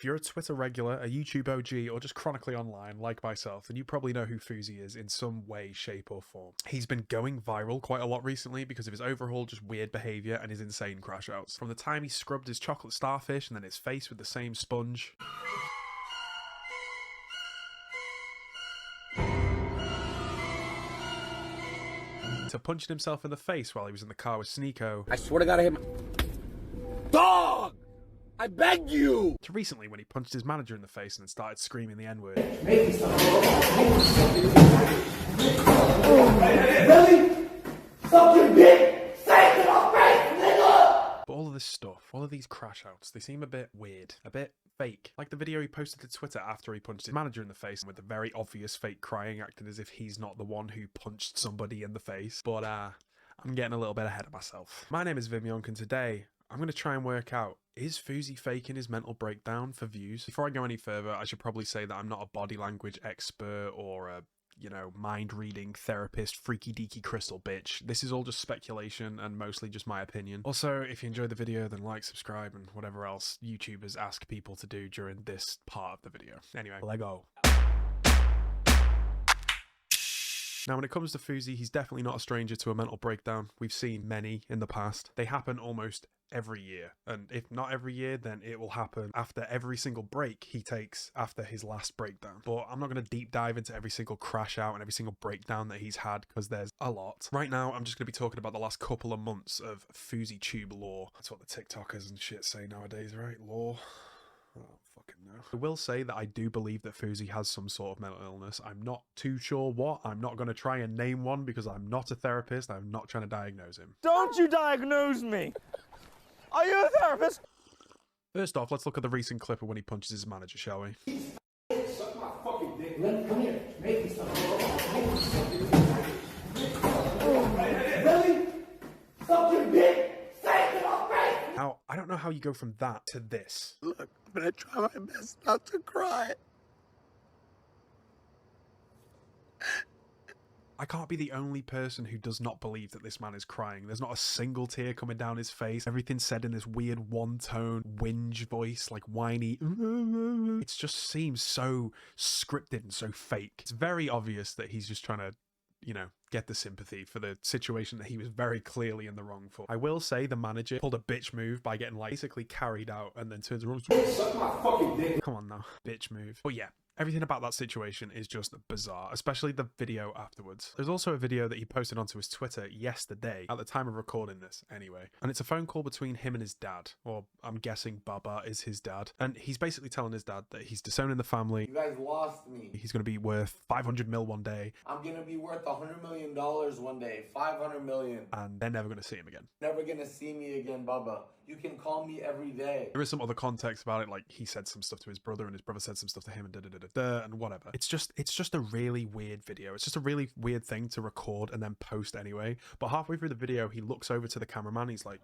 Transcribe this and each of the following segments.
If you're a Twitter regular, a YouTube OG, or just chronically online like myself, then you probably know who Fousey is in some way, shape, or form. He's been going viral quite a lot recently because of his overall just weird behaviour and his insane crash outs. From the time he scrubbed his chocolate starfish and then his face with the same sponge, to punching himself in the face while he was in the car with Sneeko. I swear to God, I hit my... Dog! I beg you! To recently when he punched his manager in the face and then started screaming the N-word. Really? Suck your dick! Say it to my face, nigga! But all of this stuff, all of these crash outs, they seem a bit weird, a bit fake. Like the video he posted to Twitter after he punched his manager in the face with the very obvious fake crying, acting as if he's not the one who punched somebody in the face. But I'm getting a little bit ahead of myself. My name is Vimyonk, and today I'm going to try and work out, is Fousey faking his mental breakdown for views? Before I go any further, I should probably say that I'm not a body language expert or a, mind-reading therapist, freaky-deaky crystal bitch. This is all just speculation and mostly just my opinion. Also, if you enjoyed the video, then like, subscribe, and whatever else YouTubers ask people to do during this part of the video. Anyway, let go. Now, when it comes to Fousey, he's definitely not a stranger to a mental breakdown. We've seen many in the past. They happen almost every year, and if not every year, then it will happen after every single break he takes after his last breakdown. But I'm not going to deep dive into every single crash out and every single breakdown that he's had, because there's a lot. Right now, I'm just going to be talking about the last couple of months of Fousey Tube lore. That's what the TikTokers and shit say nowadays, right? Lore. Oh, fucking no. I will say that I do believe that Fousey has some sort of mental illness. I'm not too sure what. I'm not going to try and name one because I'm not a therapist. I'm not trying to diagnose him. Don't you diagnose me! Are you a therapist? First off, let's look at the recent clip of when he punches his manager, shall we? Suck my fucking dick. Come here. Make me something. Really? Suck your dick. Say it to my face. Now, I don't know how you go from that to this. Look, I'm gonna try my best not to cry. I can't be the only person who does not believe that this man is crying. There's not a single tear coming down his face. Everything's said in this weird one-tone whinge voice, like whiny. It just seems so scripted and so fake. It's very obvious that he's just trying to, get the sympathy for the situation that he was very clearly in the wrong for. I will say the manager pulled a bitch move by getting basically carried out and then turns around. Suck my fucking dick. Come on now, bitch move. But yeah. Everything about that situation is just bizarre, especially the video afterwards. There's also a video that he posted onto his Twitter yesterday, at the time of recording this anyway, and it's a phone call between him and his dad, or I'm guessing Baba is his dad, and he's basically telling his dad that he's disowning the family. You guys lost me. He's going to be worth 500 mil one day. I'm gonna be worth $100 million one day. 500 million. And they're never going to see him again. Never gonna see me again, Bubba. You can call me every day. There is some other context about it, like he said some stuff to his brother and his brother said some stuff to him and da-da-da-da-da and whatever. It's just a really weird video. It's just a really weird thing to record and then post anyway. But halfway through the video, he looks over to the cameraman. He's like,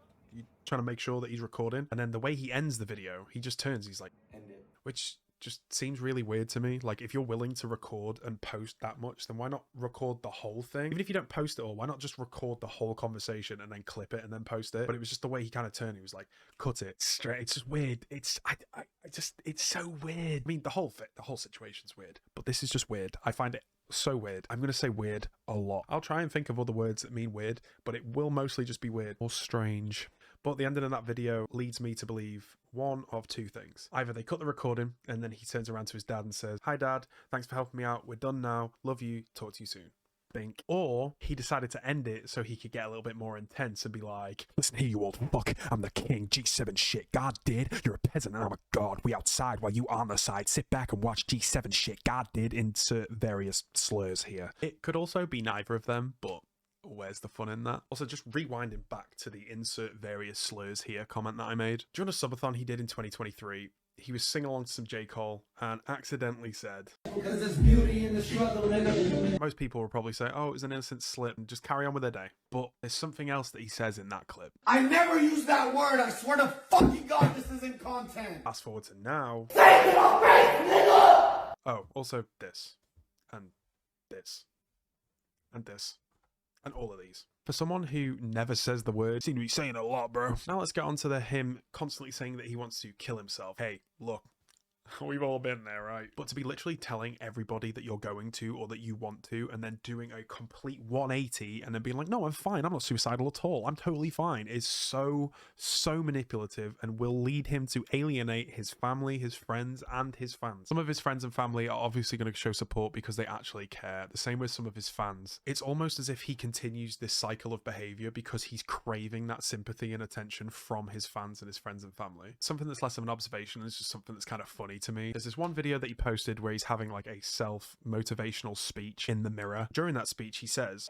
trying to make sure that he's recording. And then the way he ends the video, he just turns, he's like, End it. which just seems really weird to me. Like, if you're willing to record and post that much, then why not record the whole thing? Even if you don't post it all, why not just record the whole conversation and then clip it and then post it? But it was just the way he kind of turned. He was like, cut it straight. It's just weird. It's so weird. I mean, the whole situation's weird, but this is just weird. I find it so weird. I'm going to say weird a lot. I'll try and think of other words that mean weird, but it will mostly just be weird or strange. But the ending of that video leads me to believe one of two things. Either they cut the recording and then he turns around to his dad and says, "Hi dad, thanks for helping me out. We're done now. Love you. Talk to you soon." Bink. Or he decided to end it so he could get a little bit more intense and be like, "Listen here, you old fuck. I'm the king. G7 shit. God did. You're a peasant and I'm a god. We outside while you on the side. Sit back and watch G7 shit. God did." Insert various slurs here. It could also be neither of them, but where's the fun in that? Also, just rewinding back to the insert various slurs here comment that I made. During a subathon he did in 2023, he was singing along to some J. Cole and accidentally said, Because there's beauty in the struggle, nigga. most people will probably say, oh, it was an innocent slip and just carry on with their day. But there's something else that he says in that clip. I never use that word. I swear to fucking God, this isn't content. Fast forward to now. Say it to my face, nigga! Oh, also this. And this. And this. And all of these. For someone who never says the word, seem to be saying it a lot, bro. Now let's get on to him constantly saying that he wants to kill himself. Hey, look, We've all been there, right? But to be literally telling everybody that you're going to or that you want to, and then doing a complete 180 and then being like, no, I'm fine, I'm not suicidal at all, I'm totally fine, is so manipulative and will lead him to alienate his family, his friends, and his fans. Some of his friends and family are obviously going to show support because they actually care. The same with some of his fans. It's almost as if he continues this cycle of behavior because he's craving that sympathy and attention from his fans and his friends and family. Something that's less of an observation is just something that's kind of funny to me. There's this one video that he posted where he's having like a self-motivational speech in the mirror. During that speech, he says,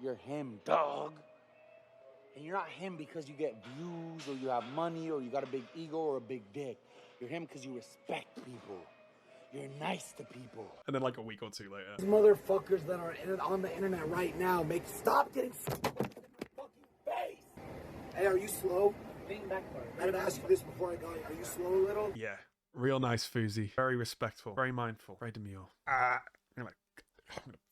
You're him, dog. And you're not him because you get views or you have money or you got a big ego or a big dick. You're him because you respect people. You're nice to people. and then like a week or two later, These motherfuckers that are on the internet right now stop getting fucking face. Hey, are you slow? I didn't ask you this before I got you. Are you slow a little? yeah, real nice Fousey. Very respectful, very mindful, very demure. I'm gonna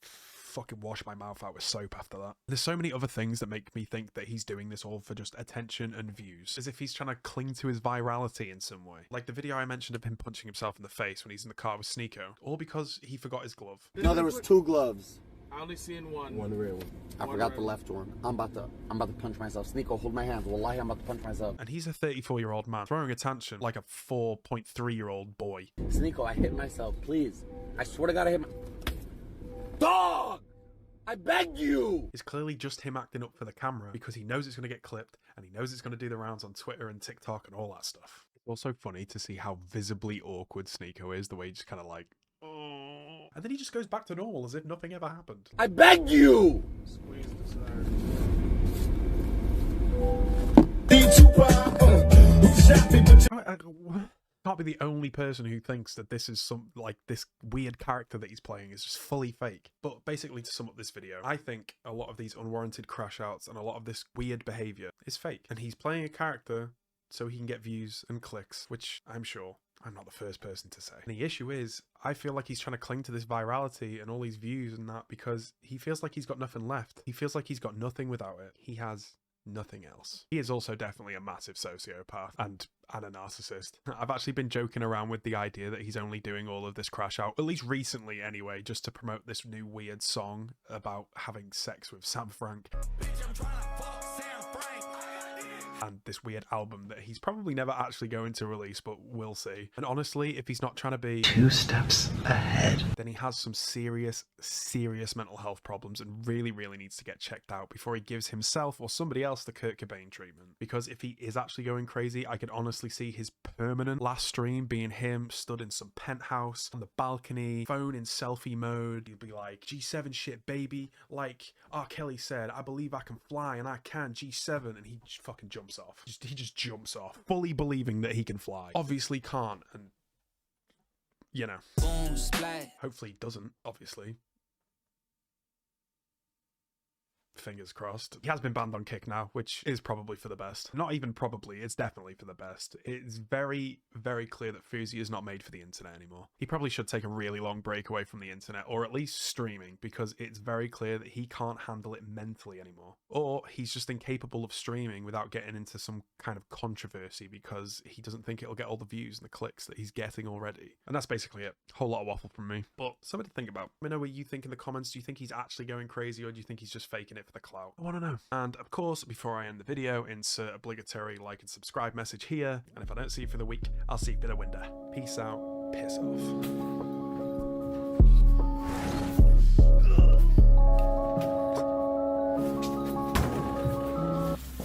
fucking wash my mouth out with soap after that. There's so many other things that make me think that he's doing this all for just attention and views, as if he's trying to cling to his virality in some way. Like the video I mentioned of him punching himself in the face when he's in the car with Sneeko, all because he forgot his glove. No, there was 2 gloves. I only seen one. One real one. I forgot the left one. I'm about to punch myself. Sneeko, hold my hands. Wallahi, I'm about to punch myself. And he's a 34-year-old man throwing a tantrum like a 4.3-year-old boy. Sneeko, I hit myself, please. I swear to God, I hit my... Dog! I begged you! It's clearly just him acting up for the camera because he knows it's going to get clipped and he knows it's going to do the rounds on Twitter and TikTok and all that stuff. It's also funny to see how visibly awkward Sneeko is, the way he just kind of like, oh. And then he just goes back to normal as if nothing ever happened. I begged you! Squeeze the side. Can't be the only person who thinks that this is some like this weird character that he's playing is just fully fake. But basically, to sum up this video, I think a lot of these unwarranted crash outs and a lot of this weird behavior is fake, and he's playing a character so he can get views and clicks, which I'm sure I'm not the first person to say. And the issue is, I feel like he's trying to cling to this virality and all these views and that because he feels like he's got nothing left. He feels like he's got nothing without it. He has nothing else. He is also definitely a massive sociopath and a narcissist. I've actually been joking around with the idea that he's only doing all of this crash out, at least recently anyway, just to promote this new weird song about having sex with Sam Frank. And this weird album that he's probably never actually going to release, but we'll see. And honestly, if he's not trying to be 2 steps ahead, then he has some serious mental health problems and really needs to get checked out before he gives himself or somebody else the Kurt Cobain treatment. Because if he is actually going crazy, I could honestly see his permanent last stream being him stood in some penthouse on the balcony, phone in selfie mode. He'd be like, G7 shit, baby. Like R. Kelly said, I believe I can fly and I can, G7. And he just fucking jumps off. He just jumps off, fully believing that he can fly. Obviously can't, and you know, Boom, splash. hopefully he doesn't, obviously. Fingers crossed. He has been banned on Kick now, which is probably for the best. Not even probably, it's definitely for the best. It's very clear that Fousey is not made for the internet anymore. He probably should take a really long break away from the internet, or at least streaming, because it's very clear that he can't handle it mentally anymore. Or he's just incapable of streaming without getting into some kind of controversy because he doesn't think it'll get all the views and the clicks that he's getting already. And that's basically it. Whole lot of waffle from me, but something to think about. Let me know what you think in the comments. Do you think he's actually going crazy, or do you think he's just faking it for the clout? I want to know. And of course, before I end the video, insert obligatory like and subscribe message here. And if I don't see you for the week, I'll see you for the winter. Peace out. Piss off.